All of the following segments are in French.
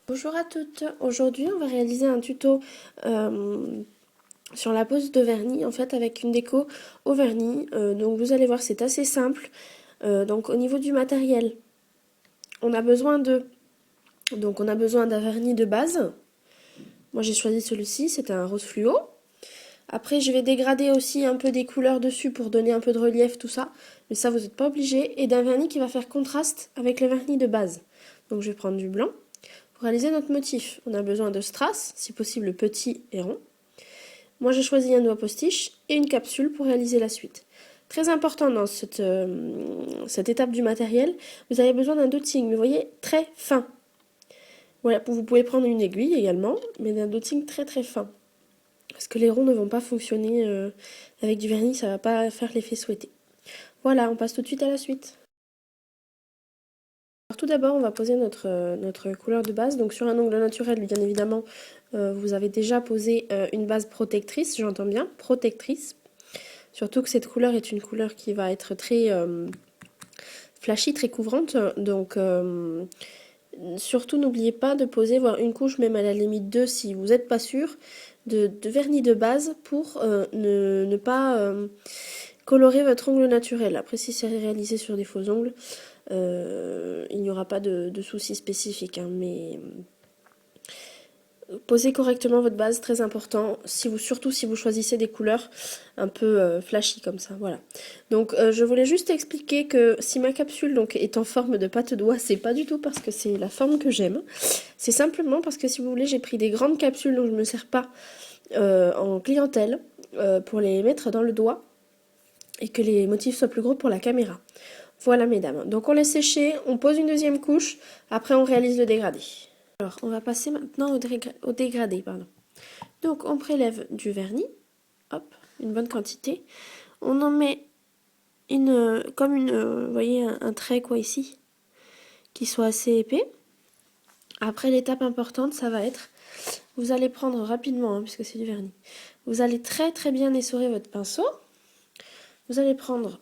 Bonjour à toutes, aujourd'hui on va réaliser un tuto sur la pose de vernis en fait avec une déco au vernis. Donc vous allez voir c'est assez simple. Donc au niveau du matériel on a besoin d'un vernis de base. Moi j'ai choisi celui-ci, c'est un rose fluo. Après je vais dégrader aussi un peu des couleurs dessus pour donner un peu de relief tout ça. Mais ça vous n'êtes pas obligé. Et d'un vernis qui va faire contraste avec le vernis de base. Donc je vais prendre du blanc. Pour réaliser notre motif, on a besoin de strass, si possible petit et rond. Moi j'ai choisi un doigt postiche et une capsule pour réaliser la suite. Très important dans cette étape du matériel, vous avez besoin d'un dotting, mais vous voyez, très fin. Voilà, vous pouvez prendre une aiguille également, mais d'un dotting très très fin. Parce que les ronds ne vont pas fonctionner avec du vernis, ça ne va pas faire l'effet souhaité. Voilà, on passe tout de suite à la suite. Alors tout d'abord, on va poser notre couleur de base. Donc sur un ongle naturel, bien évidemment, vous avez déjà posé une base protectrice, j'entends bien, protectrice. Surtout que cette couleur est une couleur qui va être très flashy, très couvrante. Donc surtout n'oubliez pas de poser, voire une couche, même à la limite deux si vous n'êtes pas sûr, de vernis de base pour ne pas colorer votre ongle naturel. Après, si c'est réalisé sur des faux ongles, il n'y aura pas de soucis spécifiques, hein, mais posez correctement votre base, très important, surtout si vous choisissez des couleurs un peu flashy comme ça, voilà. Donc je voulais juste expliquer que si ma capsule donc, est en forme de pâte d'oie, c'est pas du tout parce que c'est la forme que j'aime, c'est simplement parce que si vous voulez, j'ai pris des grandes capsules dont je ne me sers pas en clientèle pour les mettre dans le doigt et que les motifs soient plus gros pour la caméra. Voilà mesdames, donc on laisse sécher, on pose une deuxième couche, après on réalise le dégradé. Alors on va passer maintenant au dégradé. Pardon. Donc on prélève du vernis, hop, une bonne quantité. On en met vous voyez, un trait quoi ici, qui soit assez épais. Après l'étape importante, ça va être, vous allez prendre rapidement, hein, puisque c'est du vernis, vous allez très très bien essorer votre pinceau. Vous allez prendre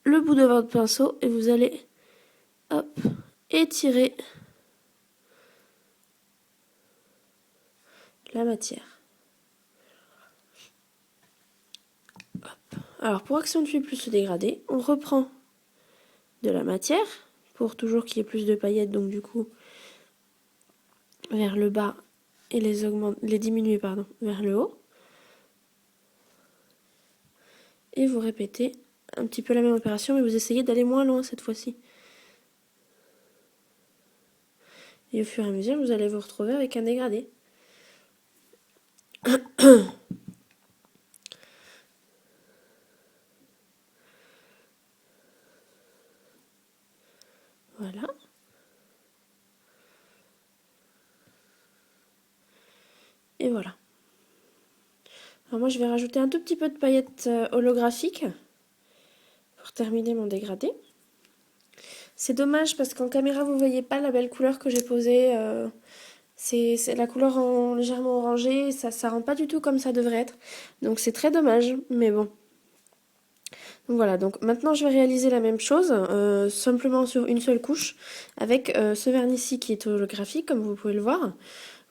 le bout de votre pinceau et vous allez, hop, étirer la matière. Hop. Alors pour accentuer plus ce dégradé, on reprend de la matière pour toujours qu'il y ait plus de paillettes, donc du coup vers le bas et les diminuer vers le haut. Et vous répétez un petit peu la même opération, mais vous essayez d'aller moins loin cette fois-ci. Et au fur et à mesure, vous allez vous retrouver avec un dégradé. Voilà. Et voilà. Alors moi, je vais rajouter un tout petit peu de paillettes holographiques pour terminer mon dégradé. C'est dommage parce qu'en caméra, vous ne voyez pas la belle couleur que j'ai posée. C'est la couleur légèrement orangée, ça rend pas du tout comme ça devrait être. Donc c'est très dommage, mais bon. Donc voilà, donc maintenant je vais réaliser la même chose, simplement sur une seule couche, avec ce vernis-ci qui est holographique, comme vous pouvez le voir,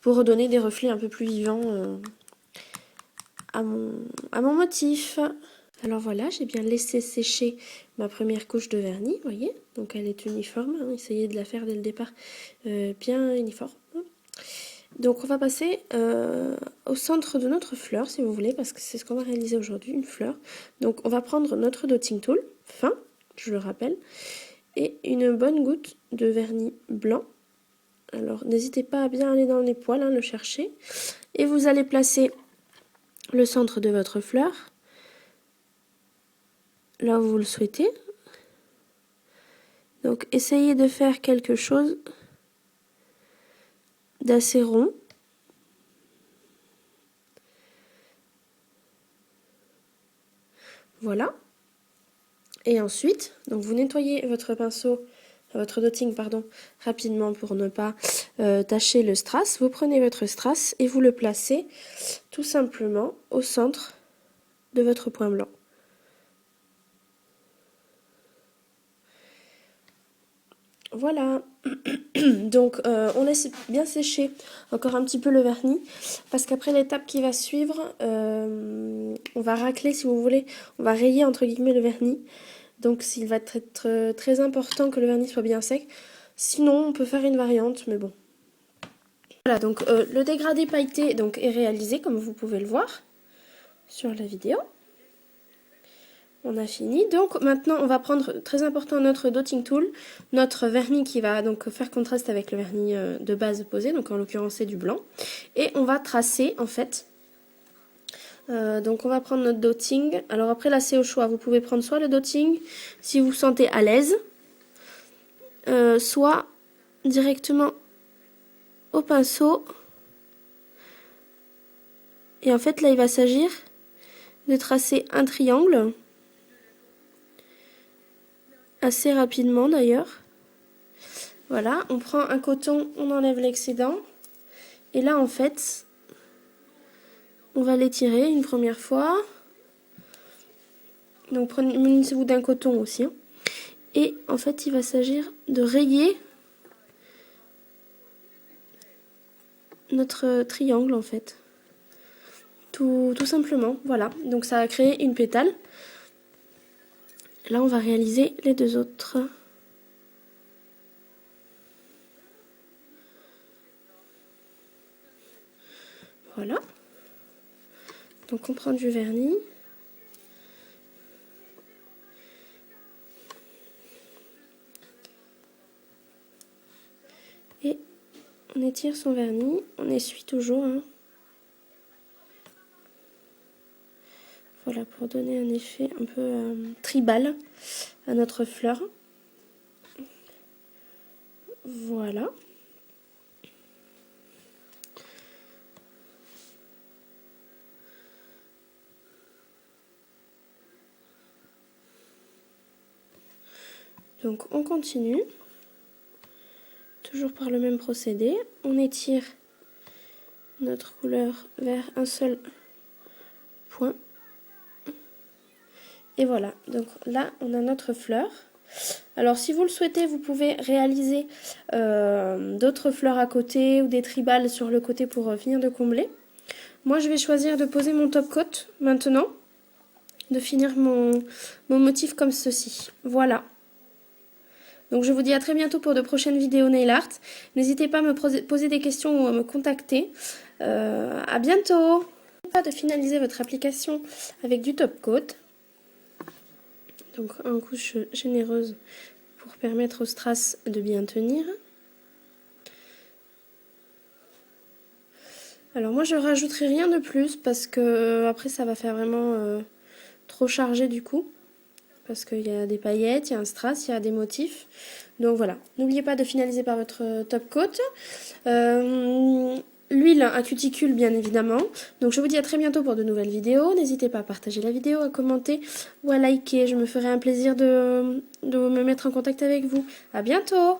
pour redonner des reflets un peu plus vivants à mon motif. Alors voilà, j'ai bien laissé sécher ma première couche de vernis, vous voyez, donc elle est uniforme, hein, essayez de la faire dès le départ bien uniforme. Donc on va passer au centre de notre fleur, si vous voulez, parce que c'est ce qu'on va réaliser aujourd'hui, une fleur. Donc on va prendre notre dotting tool, fin, je le rappelle, et une bonne goutte de vernis blanc. Alors n'hésitez pas à bien aller dans les poils, hein, le chercher. Et vous allez placer le centre de votre fleur, là où vous le souhaitez. Donc essayez de faire quelque chose d'assez rond. Voilà. Et ensuite, donc vous nettoyez votre dotting rapidement pour ne pas tacher le strass. Vous prenez votre strass et vous le placez tout simplement au centre de votre point blanc. Voilà. Donc on laisse bien sécher encore un petit peu le vernis parce qu'après l'étape qui va suivre, on va racler si vous voulez, on va rayer entre guillemets le vernis. Donc il va être très important que le vernis soit bien sec. Sinon on peut faire une variante, mais bon. Voilà, donc le dégradé pailleté donc, est réalisé comme vous pouvez le voir sur la vidéo. On a fini. Donc maintenant on va prendre, très important, notre dotting tool, notre vernis qui va donc faire contraste avec le vernis de base posé, donc en l'occurrence c'est du blanc. Et on va tracer en fait. Donc on va prendre notre dotting. Alors après là c'est au choix, vous pouvez prendre soit le dotting si vous vous sentez à l'aise, soit directement au pinceau. Et en fait là il va s'agir de tracer un triangle. Assez rapidement d'ailleurs. Voilà, on prend un coton, on enlève l'excédent. Et là, en fait, on va l'étirer une première fois. Donc, munissez-vous d'un coton aussi. Hein. Et en fait, il va s'agir de rayer notre triangle, en fait. Tout simplement, voilà. Donc, ça va créer une pétale. Là, on va réaliser les deux autres. Voilà. Donc, on prend du vernis. Et on étire son vernis. On essuie toujours. Hein. Voilà, pour donner un effet un peu tribal à notre fleur. Voilà. Donc on continue, toujours par le même procédé. On étire notre couleur vers un seul point. Et voilà, donc là on a notre fleur. Alors si vous le souhaitez, vous pouvez réaliser d'autres fleurs à côté ou des tribales sur le côté pour finir de combler. Moi je vais choisir de poser mon top coat maintenant, de finir mon motif comme ceci. Voilà. Donc je vous dis à très bientôt pour de prochaines vidéos nail art. N'hésitez pas à me poser des questions ou à me contacter. À bientôt. N'oubliez pas de finaliser votre application avec du top coat. Donc une couche généreuse pour permettre au strass de bien tenir. Alors moi je rajouterai rien de plus parce que après ça va faire vraiment trop chargé du coup. Parce qu'il y a des paillettes, il y a un strass, il y a des motifs. Donc voilà, n'oubliez pas de finaliser par votre top coat. L'huile à cuticule bien évidemment. Donc je vous dis à très bientôt pour de nouvelles vidéos. N'hésitez pas à partager la vidéo, à commenter ou à liker. Je me ferai un plaisir de me mettre en contact avec vous. À bientôt!